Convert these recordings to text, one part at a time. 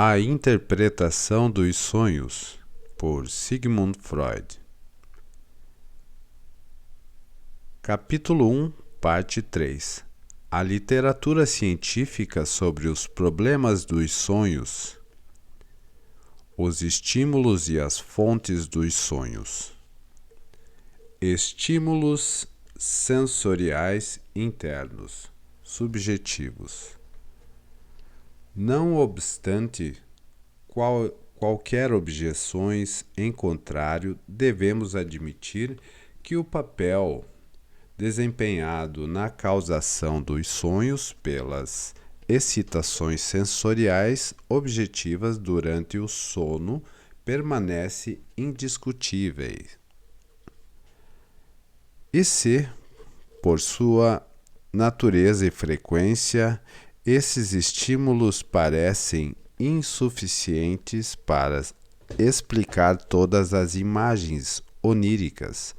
A interpretação dos sonhos, por Sigmund Freud. Capítulo 1, parte 3. A literatura científica sobre os problemas dos sonhos, os estímulos e as fontes dos sonhos. Estímulos sensoriais internos, subjetivos. Não obstante qualquer objeções em contrário, devemos admitir que o papel desempenhado na causação dos sonhos pelas excitações sensoriais objetivas durante o sono permanece indiscutível. E se, por sua natureza e frequência, esses estímulos parecem insuficientes para explicar todas as imagens oníricas,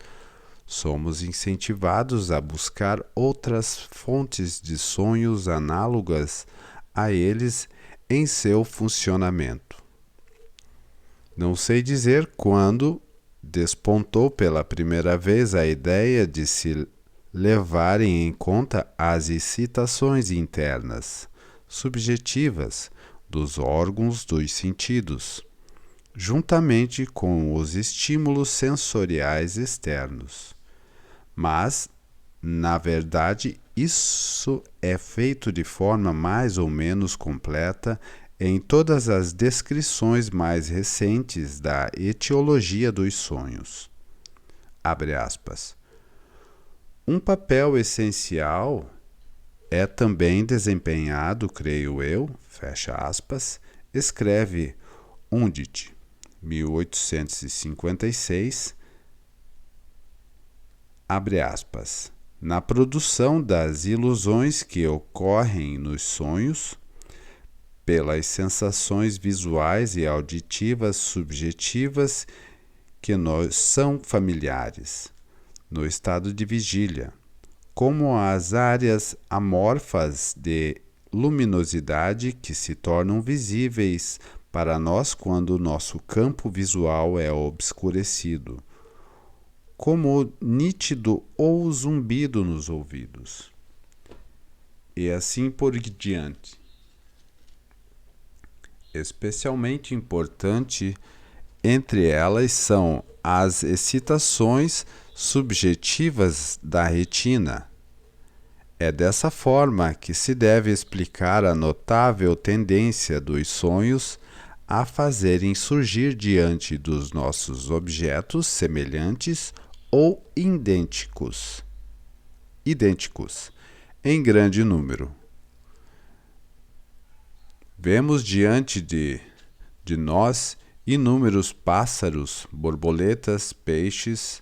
somos incentivados a buscar outras fontes de sonhos análogas a eles em seu funcionamento. Não sei dizer quando despontou pela primeira vez a ideia de se levarem em conta as excitações internas, subjetivas, dos órgãos dos sentidos, juntamente com os estímulos sensoriais externos. Mas, na verdade, isso é feito de forma mais ou menos completa em todas as descrições mais recentes da etiologia dos sonhos. Abre aspas. Um papel essencial é também desempenhado, creio eu, fecha aspas, escreve Undit, 1856, abre aspas, na produção das ilusões que ocorrem nos sonhos, pelas sensações visuais e auditivas subjetivas que nos são familiares, no estado de vigília, como as áreas amorfas de luminosidade que se tornam visíveis para nós quando o nosso campo visual é obscurecido, como o nítido ou o zumbido nos ouvidos, e assim por diante. Especialmente importante entre elas são as excitações subjetivas da retina. É dessa forma que se deve explicar a notável tendência dos sonhos a fazerem surgir diante dos nossos objetos semelhantes ou idênticos, em grande número. Vemos diante de nós inúmeros pássaros, borboletas, peixes,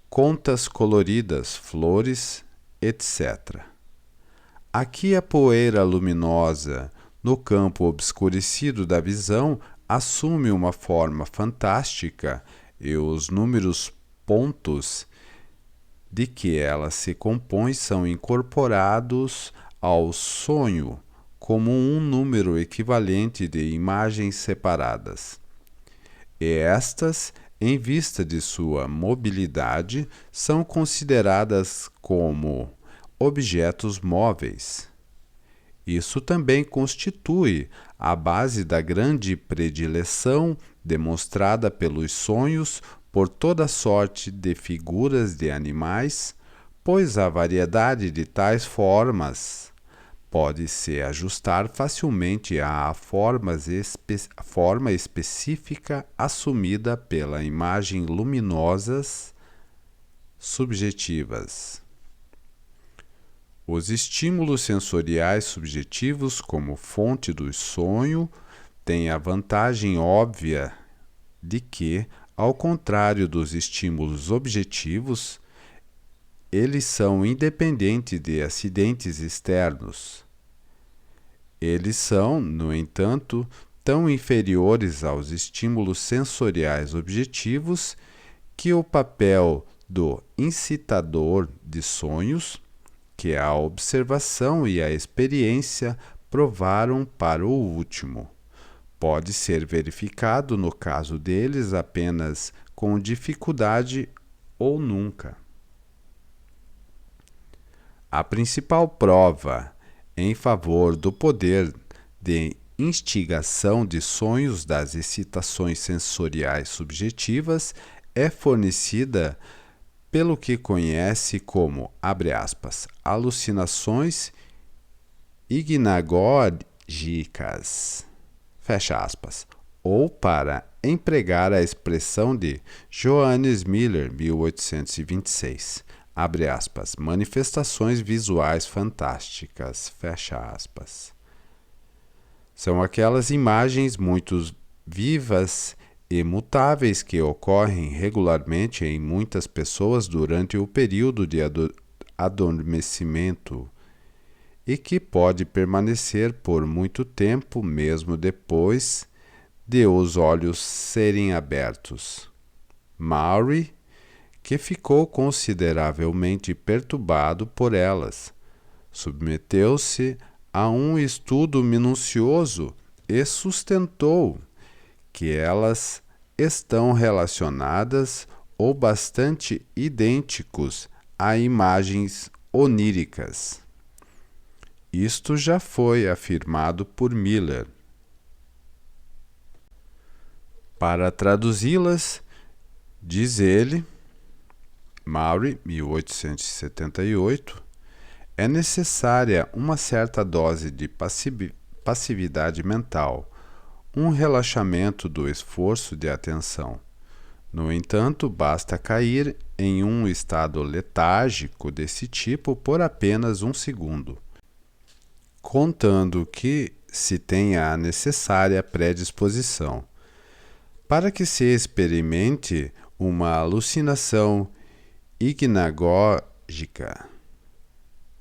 contas coloridas, flores, etc. Aqui a poeira luminosa, no campo obscurecido da visão, assume uma forma fantástica e os números pontos de que ela se compõe são incorporados ao sonho como um número equivalente de imagens separadas. E estas, em vista de sua mobilidade, são consideradas como objetos móveis. Isso também constitui a base da grande predileção demonstrada pelos sonhos por toda sorte de figuras de animais, pois a variedade de tais formas pode se ajustar facilmente à forma específica assumida pela imagem luminosas subjetivas. Os estímulos sensoriais subjetivos, como fonte do sonho, têm a vantagem óbvia de que, ao contrário dos estímulos objetivos, eles são independentes de acidentes externos. Eles são, no entanto, tão inferiores aos estímulos sensoriais objetivos que o papel do incitador de sonhos, que a observação e a experiência provaram para o último, Pode ser verificado, no caso deles, apenas com dificuldade ou nunca. A principal prova em favor do poder de instigação de sonhos das excitações sensoriais subjetivas é fornecida pelo que conhece como, abre aspas, alucinações hignagógicas, fecha aspas, ou para empregar a expressão de Johannes Miller, 1826, abre aspas, manifestações visuais fantásticas, fecha aspas. São aquelas imagens muito vivas e mutáveis que ocorrem regularmente em muitas pessoas durante o período de adormecimento e que pode permanecer por muito tempo mesmo depois de os olhos serem abertos. Maury, que ficou consideravelmente perturbado por elas, submeteu-se a um estudo minucioso e sustentou que elas estão relacionadas ou bastante idênticos a imagens oníricas. Isto já foi afirmado por Miller. Para traduzi-las, diz ele, Maury, 1878, é necessária uma certa dose de passividade mental, um relaxamento do esforço de atenção. No entanto, basta cair em um estado letárgico desse tipo por apenas um segundo, contando que se tenha a necessária predisposição, para que se experimente uma alucinação hignagógica.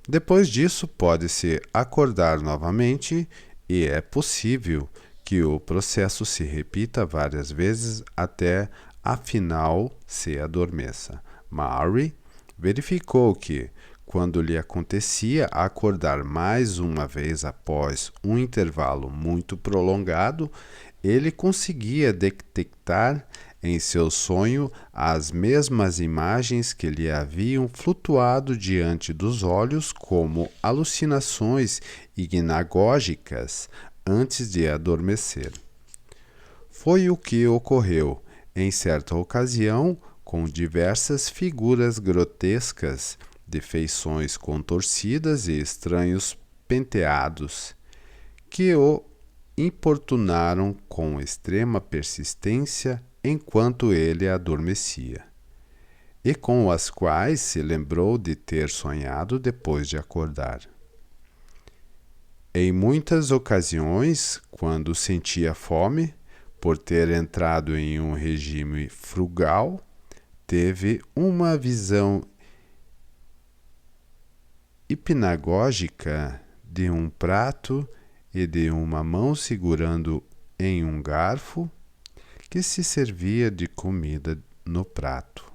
Depois disso, pode-se acordar novamente e é possível que o processo se repita várias vezes até afinal se adormeça. Maury verificou que, quando lhe acontecia acordar mais uma vez após um intervalo muito prolongado, ele conseguia detectar em seu sonho as mesmas imagens que lhe haviam flutuado diante dos olhos como alucinações hignagógicas antes de adormecer. Foi o que ocorreu, em certa ocasião, com diversas figuras grotescas, de feições contorcidas e estranhos penteados, que o importunaram com extrema persistência enquanto ele adormecia, e com as quais se lembrou de ter sonhado depois de acordar. Em muitas ocasiões, quando sentia fome, por ter entrado em um regime frugal, teve uma visão hipnagógica de um prato e de uma mão segurando em um garfo que se servia de comida no prato.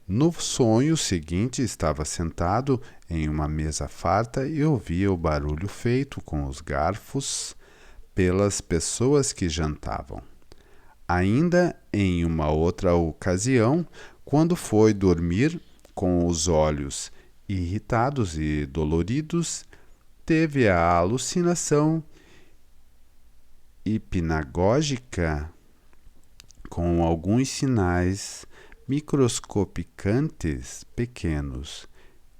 No sonho seguinte, estava sentado em uma mesa farta e ouvia o barulho feito com os garfos pelas pessoas que jantavam. Ainda em uma outra ocasião, quando foi dormir com os olhos irritados e doloridos, teve a alucinação hipnagógica com alguns sinais microscopicantes pequenos,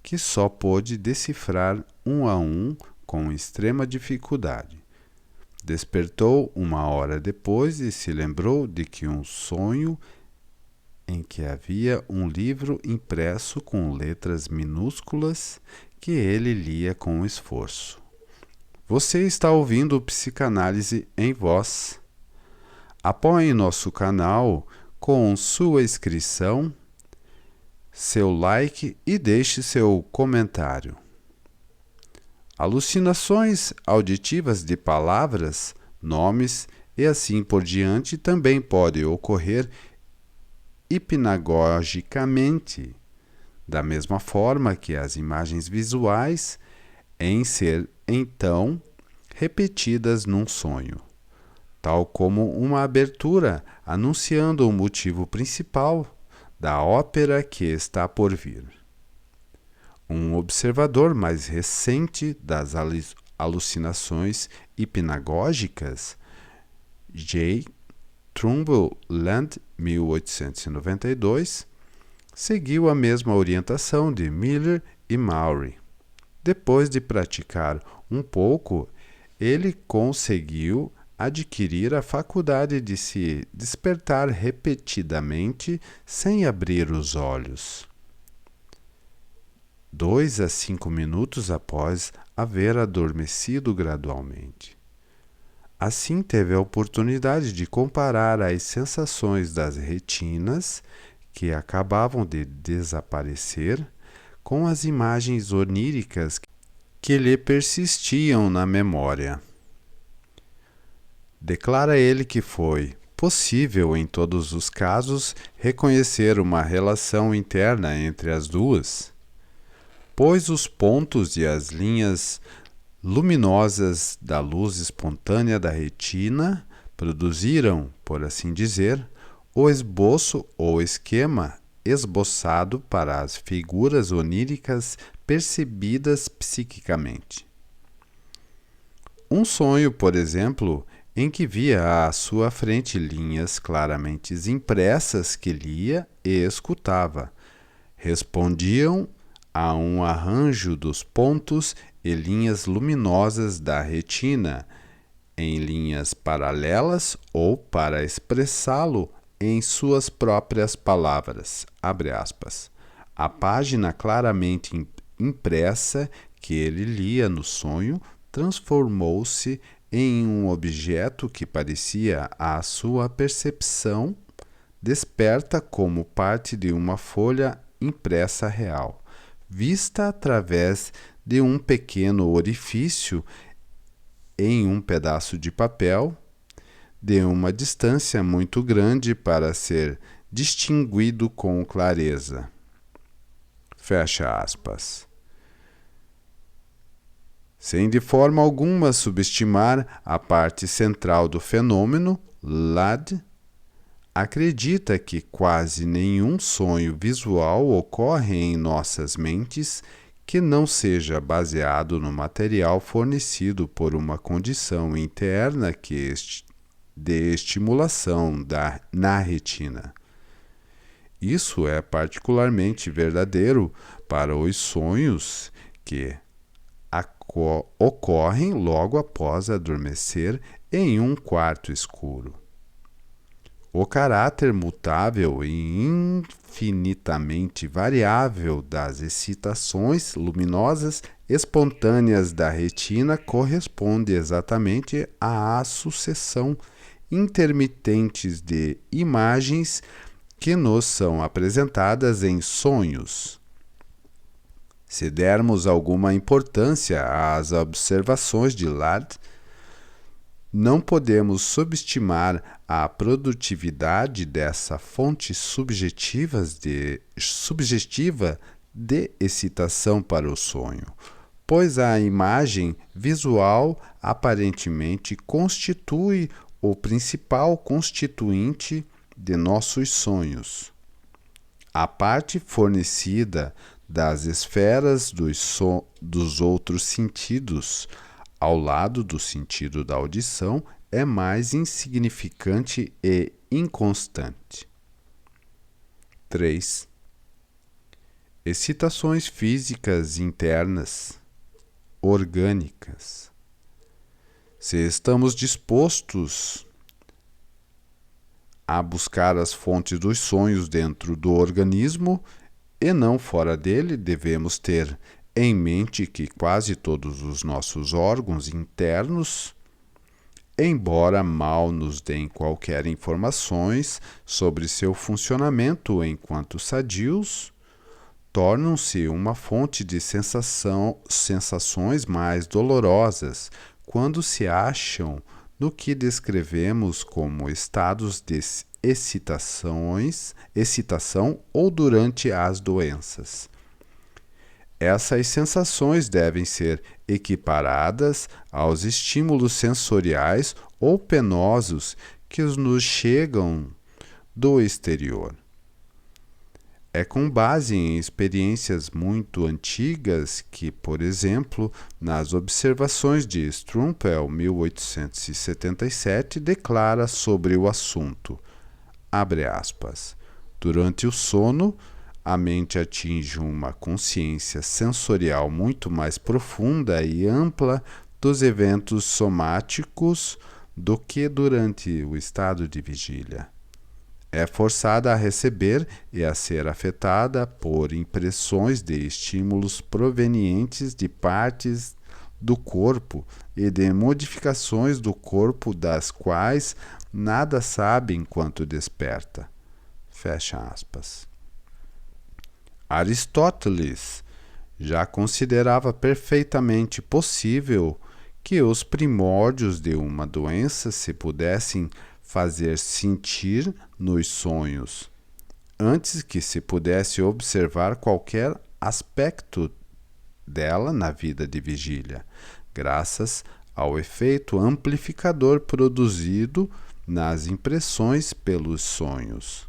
que só pôde decifrar um a um com extrema dificuldade. Despertou uma hora depois e se lembrou de que um sonho em que havia um livro impresso com letras minúsculas que ele lia com esforço. Você está ouvindo Psicanálise em Voz. Apoie nosso canal com sua inscrição, seu like e deixe seu comentário. Alucinações auditivas de palavras, nomes e assim por diante também podem ocorrer hipnagogicamente, da mesma forma que as imagens visuais, em ser então repetidas num sonho, tal como uma abertura anunciando o motivo principal da ópera que está por vir. Um observador mais recente das alucinações hipnagógicas, J. Trumbull Land, 1892, seguiu a mesma orientação de Miller e Maury. Depois de praticar um pouco, ele conseguiu adquirir a faculdade de se despertar repetidamente sem abrir os olhos, 2 a 5 minutos após haver adormecido gradualmente. Assim, teve a oportunidade de comparar as sensações das retinas, que acabavam de desaparecer, com as imagens oníricas que lhe persistiam na memória. Declara ele que foi possível, em todos os casos, reconhecer uma relação interna entre as duas, pois os pontos e as linhas luminosas da luz espontânea da retina produziram, por assim dizer, o esboço ou esquema esboçado para as figuras oníricas percebidas psiquicamente. Um sonho, por exemplo, em que via à sua frente linhas claramente impressas que lia e escutava, respondiam a um arranjo dos pontos e linhas luminosas da retina, em linhas paralelas ou para expressá-lo em suas próprias palavras, abre aspas. A página claramente impressa que ele lia no sonho transformou-se em um objeto que parecia à sua percepção desperta como parte de uma folha impressa real, vista através de um pequeno orifício em um pedaço de papel, de uma distância muito grande para ser distinguido com clareza. Fecha aspas. Sem de forma alguma subestimar a parte central do fenômeno, Ladd acredita que quase nenhum sonho visual ocorre em nossas mentes que não seja baseado no material fornecido por uma condição interna de estimulação na retina. Isso é particularmente verdadeiro para os sonhos que ocorrem logo após adormecer em um quarto escuro. O caráter mutável e infinitamente variável das excitações luminosas espontâneas da retina corresponde exatamente à sucessão intermitentes de imagens que nos são apresentadas em sonhos. Se dermos alguma importância às observações de Ladd, não podemos subestimar a produtividade dessa fonte subjetiva de excitação para o sonho, pois a imagem visual aparentemente constitui o principal constituinte de nossos sonhos. A parte fornecida das esferas dos outros sentidos, ao lado do sentido da audição, é mais insignificante e inconstante. 3. Excitações físicas internas, orgânicas. Se estamos dispostos a buscar as fontes dos sonhos dentro do organismo e não fora dele, devemos ter em mente que quase todos os nossos órgãos internos, embora mal nos deem qualquer informações sobre seu funcionamento enquanto sadios, tornam-se uma fonte de sensações mais dolorosas quando se acham no que descrevemos como estados de excitação ou durante as doenças. Essas sensações devem ser equiparadas aos estímulos sensoriais ou penosos que nos chegam do exterior. É com base em experiências muito antigas que, por exemplo, nas observações de Strumpel, 1877, declara sobre o assunto, abre aspas, durante o sono, a mente atinge uma consciência sensorial muito mais profunda e ampla dos eventos somáticos do que durante o estado de vigília. É forçada a receber e a ser afetada por impressões de estímulos provenientes de partes do corpo e de modificações do corpo das quais nada sabe enquanto desperta. Fecha aspas. Aristóteles já considerava perfeitamente possível que os primórdios de uma doença se pudessem fazer sentir nos sonhos, antes que se pudesse observar qualquer aspecto dela na vida de vigília, graças ao efeito amplificador produzido nas impressões pelos sonhos.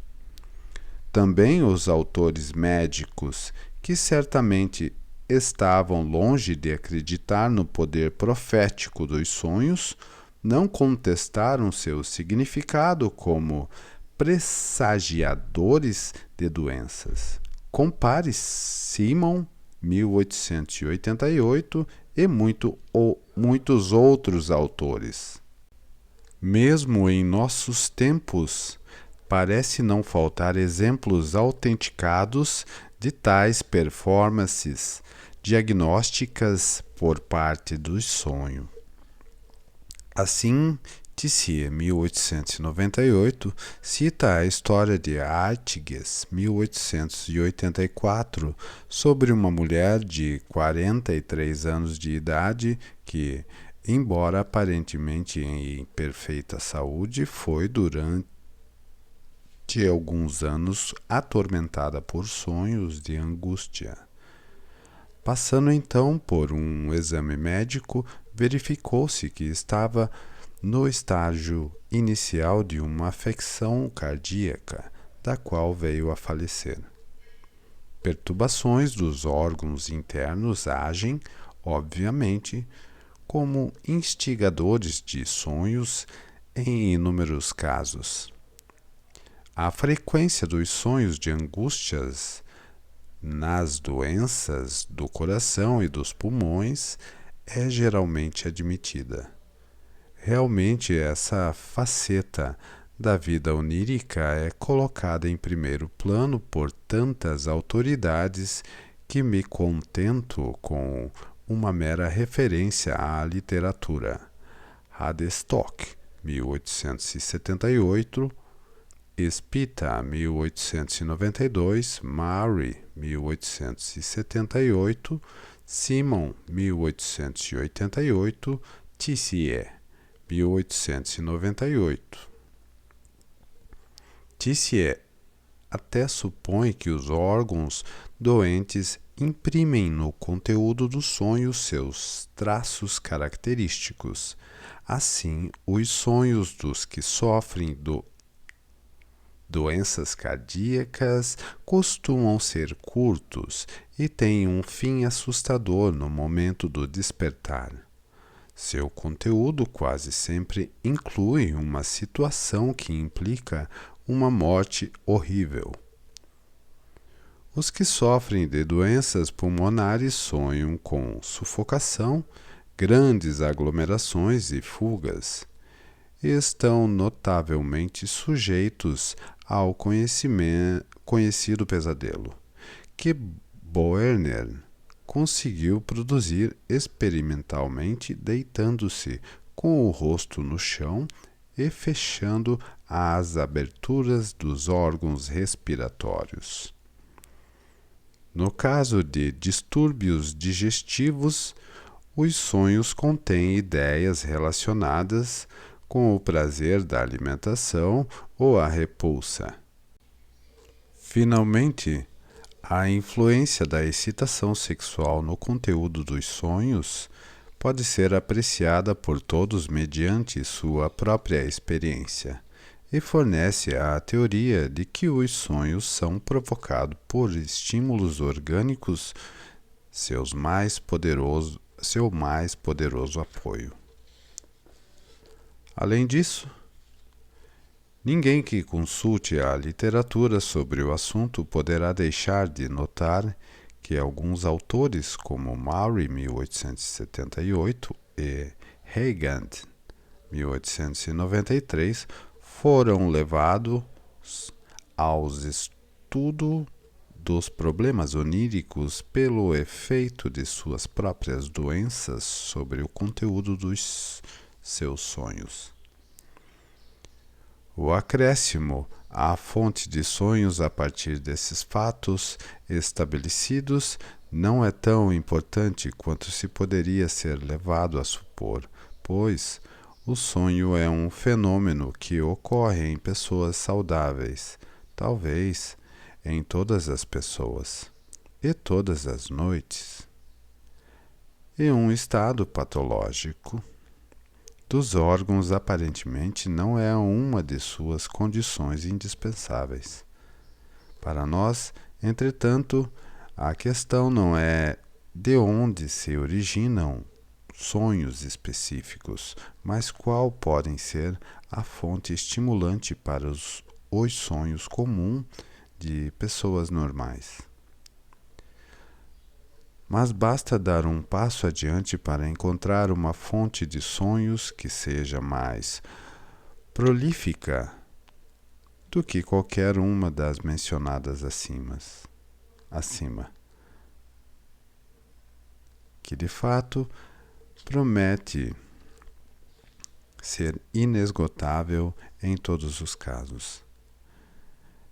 Também os autores médicos, que certamente estavam longe de acreditar no poder profético dos sonhos, não contestaram seu significado como pressagiadores de doenças. Compare Simon, 1888, e muitos outros autores. Mesmo em nossos tempos, parece não faltar exemplos autenticados de tais performances diagnósticas por parte do sonho. Assim, Tissier, 1898, cita a história de Artigas, 1884, sobre uma mulher de 43 anos de idade que, embora aparentemente em perfeita saúde, foi durante alguns anos atormentada por sonhos de angústia. Passando então por um exame médico, verificou-se que estava no estágio inicial de uma afecção cardíaca, da qual veio a falecer. Perturbações dos órgãos internos agem, obviamente, como instigadores de sonhos em inúmeros casos. A frequência dos sonhos de angústias nas doenças do coração e dos pulmões é geralmente admitida. Realmente, essa faceta da vida onírica é colocada em primeiro plano por tantas autoridades que me contento com uma mera referência à literatura. Hadstock, 1878, Spita, 1892, Murray, 1878, Simon, 1888, Tissier, 1898. Tissier até supõe que os órgãos doentes imprimem no conteúdo do sonho seus traços característicos. Assim, os sonhos dos que sofrem doenças cardíacas costumam ser curtos e têm um fim assustador no momento do despertar. Seu conteúdo quase sempre inclui uma situação que implica uma morte horrível. Os que sofrem de doenças pulmonares sonham com sufocação, grandes aglomerações e fugas. Estão notavelmente sujeitos ao conhecido pesadelo, que Boerner conseguiu produzir experimentalmente deitando-se com o rosto no chão e fechando as aberturas dos órgãos respiratórios. No caso de distúrbios digestivos, os sonhos contêm ideias relacionadas com o prazer da alimentação ou a repulsa. Finalmente, A influência da excitação sexual no conteúdo dos sonhos pode ser apreciada por todos mediante sua própria experiência e fornece a teoria de que os sonhos são provocados por estímulos orgânicos, seu mais poderoso apoio. Além disso, ninguém que consulte a literatura sobre o assunto poderá deixar de notar que alguns autores, como Maury, 1878, e Heigand, 1893, foram levados aos estudos dos problemas oníricos pelo efeito de suas próprias doenças sobre o conteúdo dos seus sonhos. O acréscimo à fonte de sonhos a partir desses fatos estabelecidos não é tão importante quanto se poderia ser levado a supor, pois o sonho é um fenômeno que ocorre em pessoas saudáveis, talvez em todas as pessoas, e todas as noites, e um estado patológico dos órgãos aparentemente não é uma de suas condições indispensáveis. Para nós, entretanto, a questão não é de onde se originam sonhos específicos, mas qual podem ser a fonte estimulante para os sonhos comuns de pessoas normais. Mas basta dar um passo adiante para encontrar uma fonte de sonhos que seja mais prolífica do que qualquer uma das mencionadas acima, que de fato promete ser inesgotável em todos os casos.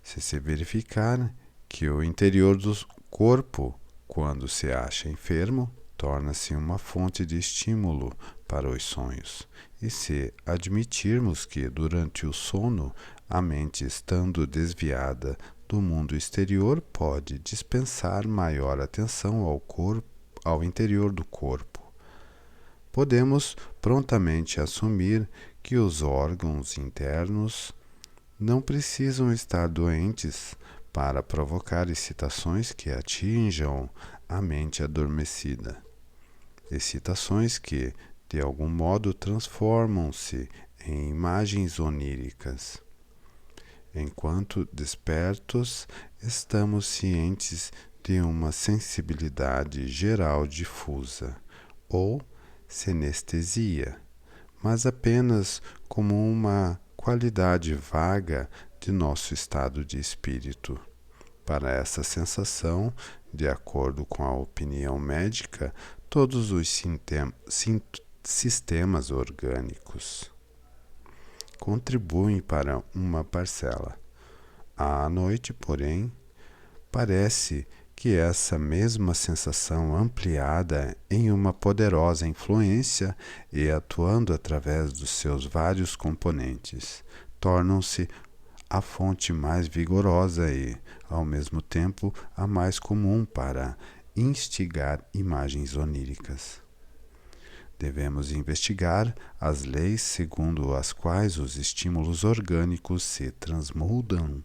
Se verificar que o interior do corpo, quando se acha enfermo, torna-se uma fonte de estímulo para os sonhos. E se admitirmos que, durante o sono, a mente, estando desviada do mundo exterior, pode dispensar maior atenção ao interior do corpo, podemos prontamente assumir que os órgãos internos não precisam estar doentes para provocar excitações que atinjam a mente adormecida. Excitações que, de algum modo, transformam-se em imagens oníricas. Enquanto despertos, estamos cientes de uma sensibilidade geral difusa, ou sinestesia, mas apenas como uma qualidade vaga de nosso estado de espírito. Para essa sensação, de acordo com a opinião médica, todos os sistemas orgânicos contribuem para uma parcela. À noite, porém, parece que essa mesma sensação ampliada em uma poderosa influência e atuando através dos seus vários componentes, tornam-se a fonte mais vigorosa e, ao mesmo tempo, a mais comum para instigar imagens oníricas. Devemos investigar as leis segundo as quais os estímulos orgânicos se transmudam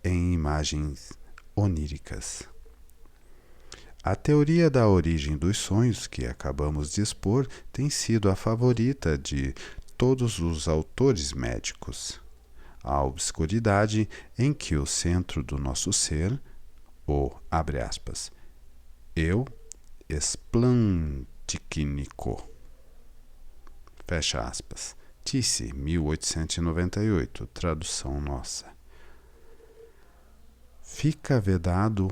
em imagens oníricas. A teoria da origem dos sonhos que acabamos de expor tem sido a favorita de todos os autores médicos. A obscuridade em que o centro do nosso ser, abre aspas, eu esplantínico, fecha aspas, Tisse, 1898, tradução nossa. Fica vedado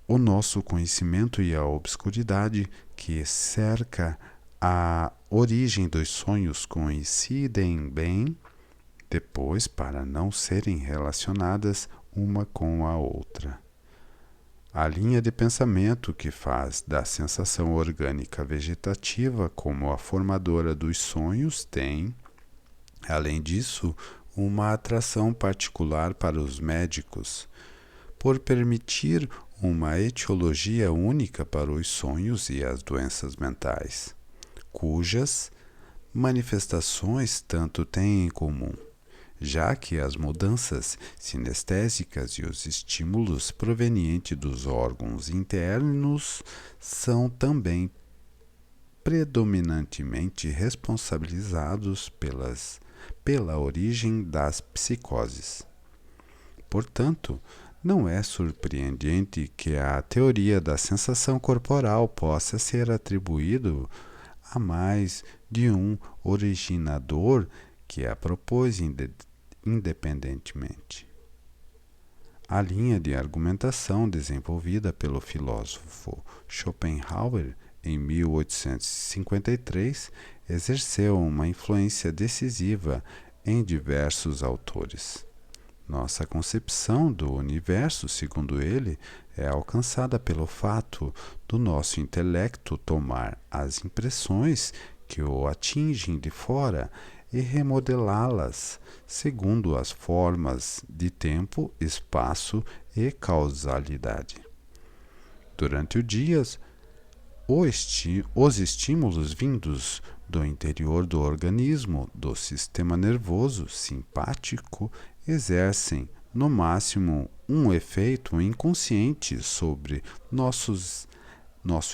o nosso conhecimento e a obscuridade que cerca a origem dos sonhos coincidem bem depois para não serem relacionadas uma com a outra. A linha de pensamento que faz da sensação orgânica vegetativa como a formadora dos sonhos tem, além disso, uma atração particular para os médicos, por permitir uma etiologia única para os sonhos e as doenças mentais, cujas manifestações tanto têm em comum, já que as mudanças sinestésicas e os estímulos provenientes dos órgãos internos são também predominantemente responsabilizados pela origem das psicoses. Portanto, não é surpreendente que a teoria da sensação corporal possa ser atribuído a mais de um originador que a propôs independentemente. A linha de argumentação desenvolvida pelo filósofo Schopenhauer em 1853 exerceu uma influência decisiva em diversos autores. Nossa concepção do universo, segundo ele, é alcançada pelo fato do nosso intelecto tomar as impressões que o atingem de fora e remodelá-las segundo as formas de tempo, espaço e causalidade. Durante o dia, os estímulos vindos do interior do organismo, do sistema nervoso simpático, exercem, no máximo, um efeito inconsciente sobre nosso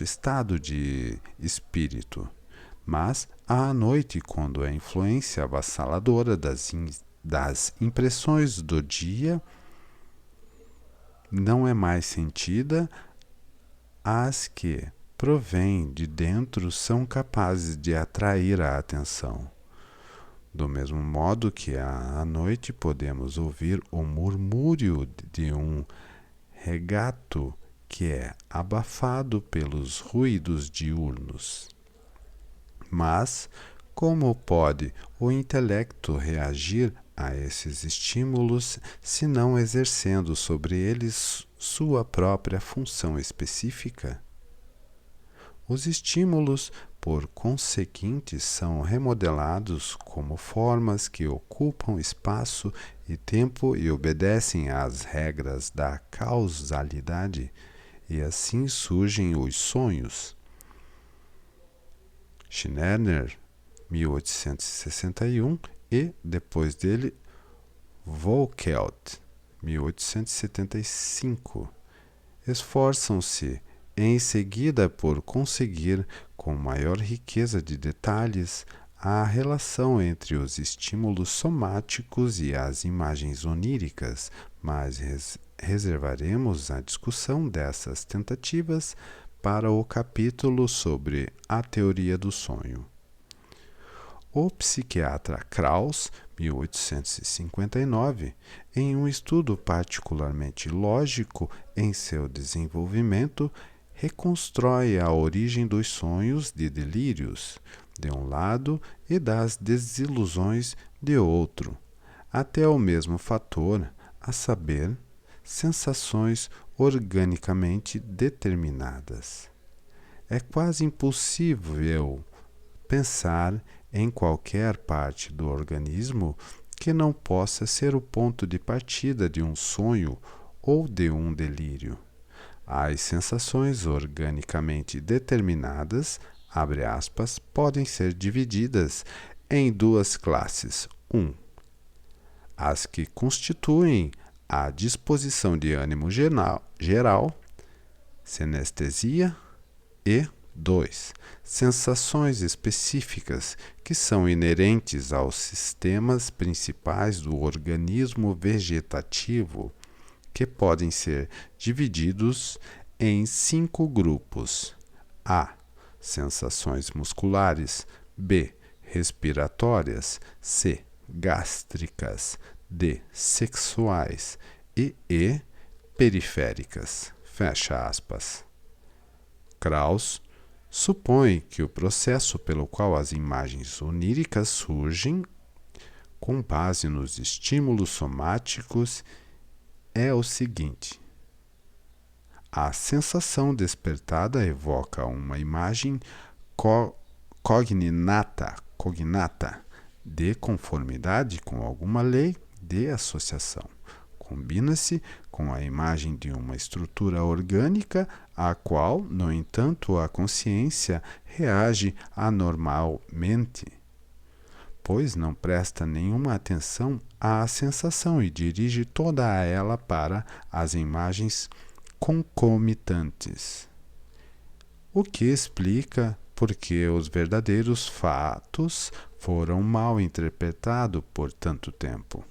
estado de espírito. Mas, à noite, quando a influência avassaladora das impressões do dia não é mais sentida, as que provêm de dentro são capazes de atrair a atenção. Do mesmo modo que à noite podemos ouvir o murmúrio de um regato que é abafado pelos ruídos diurnos. Mas como pode o intelecto reagir a esses estímulos se não exercendo sobre eles sua própria função específica? Os estímulos, por conseguinte, são remodelados como formas que ocupam espaço e tempo e obedecem às regras da causalidade, e assim surgem os sonhos. Schnerner, 1861, e, depois dele, Voelkelt, 1875, esforçam-se em seguida por conseguir, com maior riqueza de detalhes, a relação entre os estímulos somáticos e as imagens oníricas, mas reservaremos a discussão dessas tentativas para o capítulo sobre a teoria do sonho. O psiquiatra Krauss, 1859, em um estudo particularmente lógico em seu desenvolvimento, reconstrói a origem dos sonhos de delírios, de um lado, e das desilusões, de outro, até o mesmo fator, a saber, sensações organicamente determinadas. É quase impossível pensar em qualquer parte do organismo que não possa ser o ponto de partida de um sonho ou de um delírio. As sensações organicamente determinadas, abre aspas, podem ser divididas em duas classes. 1. As que constituem a disposição de ânimo geral, sinestesia, e 2. Sensações específicas que são inerentes aos sistemas principais do organismo vegetativo, que podem ser divididos em 5 grupos: A. Sensações musculares, B. Respiratórias, C. Gástricas, D. Sexuais e E. Periféricas. Fecha aspas. Krauss supõe que o processo pelo qual as imagens oníricas surgem, com base nos estímulos somáticos, é o seguinte: a sensação despertada evoca uma imagem cognata, de conformidade com alguma lei de associação, Combina-se com a imagem de uma estrutura orgânica, à qual, no entanto, a consciência reage anormalmente, pois não presta nenhuma atenção à sensação e dirige toda ela para as imagens concomitantes. O que explica por que os verdadeiros fatos foram mal interpretados por tanto tempo.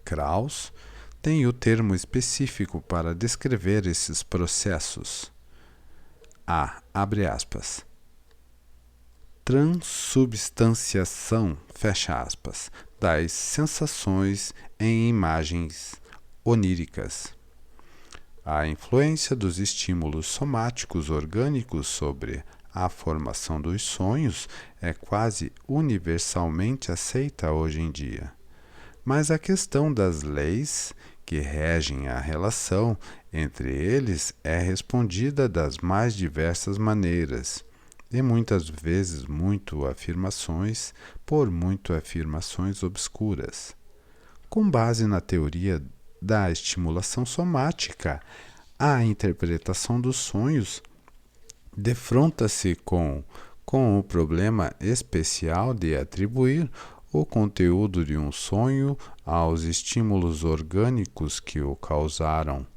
Krauss tem o termo específico para descrever esses processos. Abre aspas, transubstanciação, fecha aspas, das sensações em imagens oníricas. A influência dos estímulos somáticos orgânicos sobre a formação dos sonhos é quase universalmente aceita hoje em dia. Mas a questão das leis que regem a relação entre eles é respondida das mais diversas maneiras, e muitas vezes por muito afirmações obscuras. Com base na teoria da estimulação somática, a interpretação dos sonhos defronta-se com o problema especial de atribuir o conteúdo de um sonho aos estímulos orgânicos que o causaram,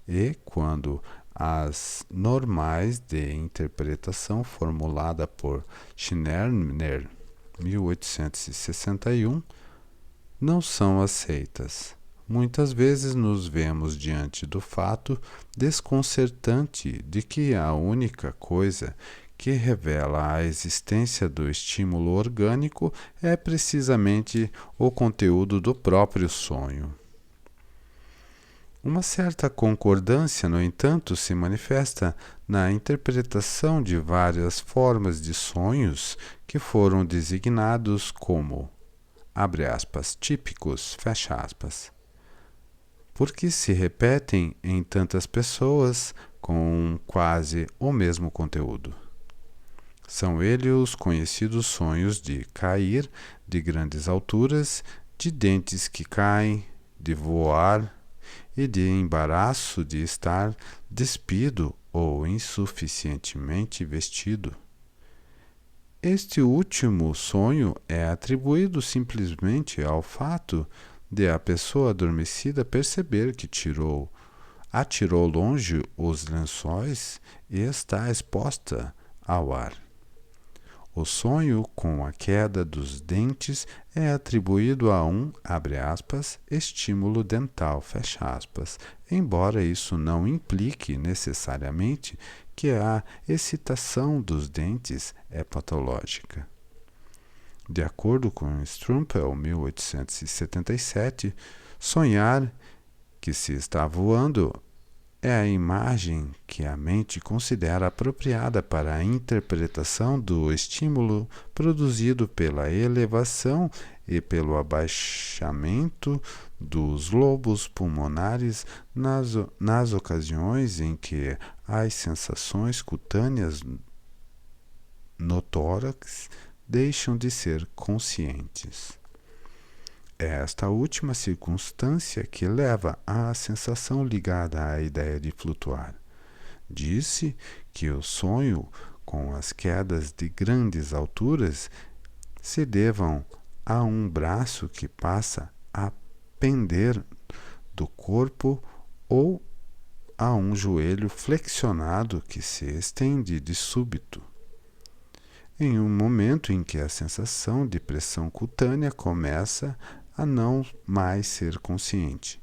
e quando as normais de interpretação formulada por Schnerner, 1861, não são aceitas. Muitas vezes nos vemos diante do fato desconcertante de que a única coisa que revela a existência do estímulo orgânico é precisamente o conteúdo do próprio sonho. Uma certa concordância, no entanto, se manifesta na interpretação de várias formas de sonhos que foram designados como, abre aspas, típicos, fecha aspas, porque se repetem em tantas pessoas com quase o mesmo conteúdo. São eles os conhecidos sonhos de cair de grandes alturas, de dentes que caem, de voar e de embaraço de estar despido ou insuficientemente vestido. Este último sonho é atribuído simplesmente ao fato de a pessoa adormecida perceber que atirou longe os lençóis e está exposta ao ar. O sonho com a queda dos dentes é atribuído a um, abre aspas, estímulo dental, fecha aspas, embora isso não implique necessariamente que a excitação dos dentes é patológica. De acordo com Strumpel, 1877, sonhar que se está voando é a imagem que a mente considera apropriada para a interpretação do estímulo produzido pela elevação e pelo abaixamento dos lobos pulmonares nas ocasiões em que as sensações cutâneas no tórax deixam de ser conscientes. É esta última circunstância que leva à sensação ligada à ideia de flutuar. Disse que o sonho com as quedas de grandes alturas se devam a um braço que passa a pender do corpo ou a um joelho flexionado que se estende de súbito. Em um momento em que a sensação de pressão cutânea começa a não mais ser consciente.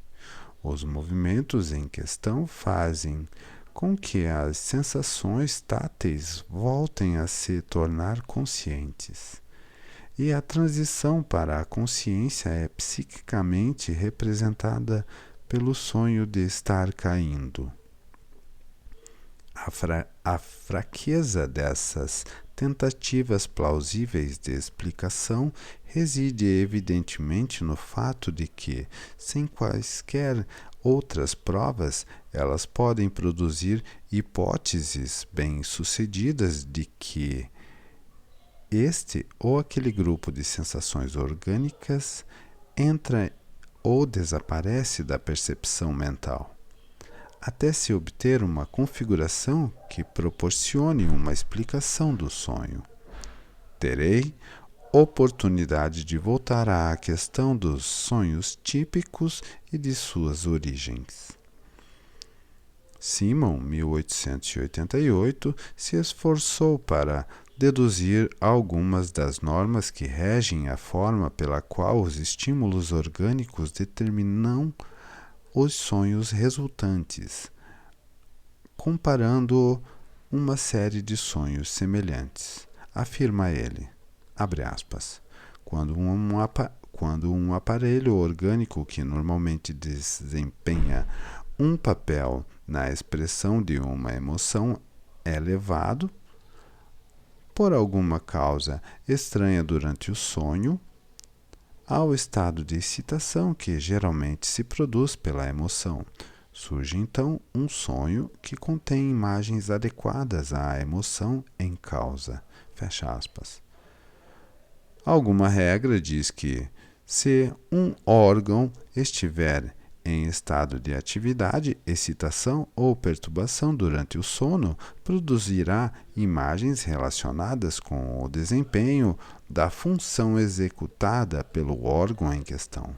Os movimentos em questão fazem com que as sensações táteis voltem a se tornar conscientes. E a transição para a consciência é psiquicamente representada pelo sonho de estar caindo. A fraqueza dessas tentativas plausíveis de explicação reside evidentemente no fato de que, sem quaisquer outras provas, elas podem produzir hipóteses bem-sucedidas de que este ou aquele grupo de sensações orgânicas entra ou desaparece da percepção mental, até se obter uma configuração que proporcione uma explicação do sonho. Terei oportunidade de voltar à questão dos sonhos típicos e de suas origens. Simon, 1888, se esforçou para deduzir algumas das normas que regem a forma pela qual os estímulos orgânicos determinam os sonhos resultantes, comparando uma série de sonhos semelhantes. Afirma ele, abre aspas, quando um aparelho orgânico que normalmente desempenha um papel na expressão de uma emoção é levado, por alguma causa estranha durante o sonho, ao estado de excitação que geralmente se produz pela emoção. Surge então um sonho que contém imagens adequadas à emoção em causa. Fecha aspas. Alguma regra diz que, se um órgão estiver em estado de atividade, excitação ou perturbação durante o sono, produzirá imagens relacionadas com o desempenho da função executada pelo órgão em questão.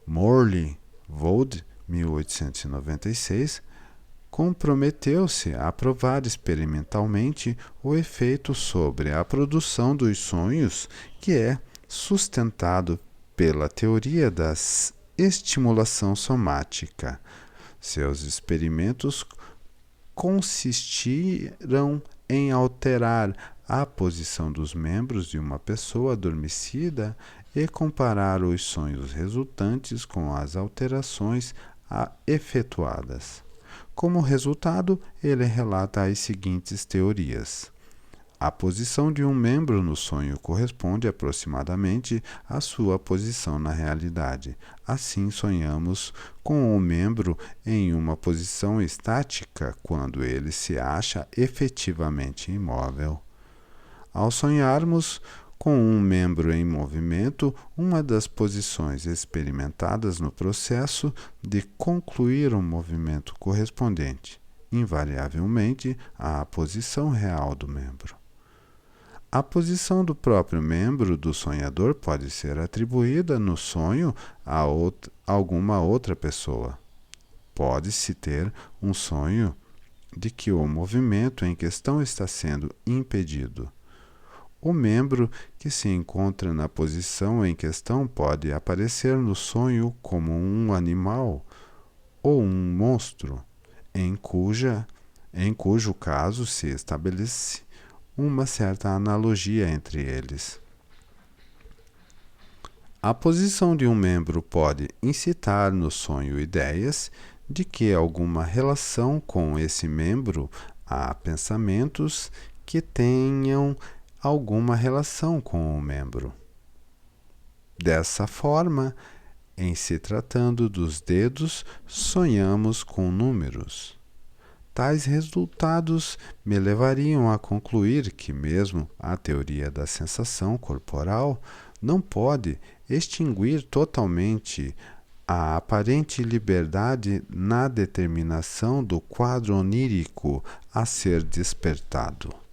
Morley Vold, 1896, comprometeu-se a provar experimentalmente o efeito sobre a produção dos sonhos que é sustentado pela teoria da estimulação somática. Seus experimentos consistiram em alterar a posição dos membros de uma pessoa adormecida e comparar os sonhos resultantes com as alterações efetuadas. Como resultado, ele relata as seguintes teorias. A posição de um membro no sonho corresponde aproximadamente à sua posição na realidade. Assim, sonhamos com o membro em uma posição estática quando ele se acha efetivamente imóvel. Ao sonharmos com um membro em movimento, uma das posições experimentadas no processo de concluir o movimento correspondente, invariavelmente, à posição real do membro. A posição do próprio membro do sonhador pode ser atribuída no sonho a alguma outra pessoa. Pode-se ter um sonho de que o movimento em questão está sendo impedido. O membro que se encontra na posição em questão pode aparecer no sonho como um animal ou um monstro, em cujo caso se estabelece uma certa analogia entre eles. A posição de um membro pode incitar no sonho ideias de que alguma relação com esse membro há pensamentos que tenham alguma relação com o membro. Dessa forma, em se tratando dos dedos, sonhamos com números. Tais resultados me levariam a concluir que mesmo a teoria da sensação corporal não pode extinguir totalmente a aparente liberdade na determinação do quadro onírico a ser despertado.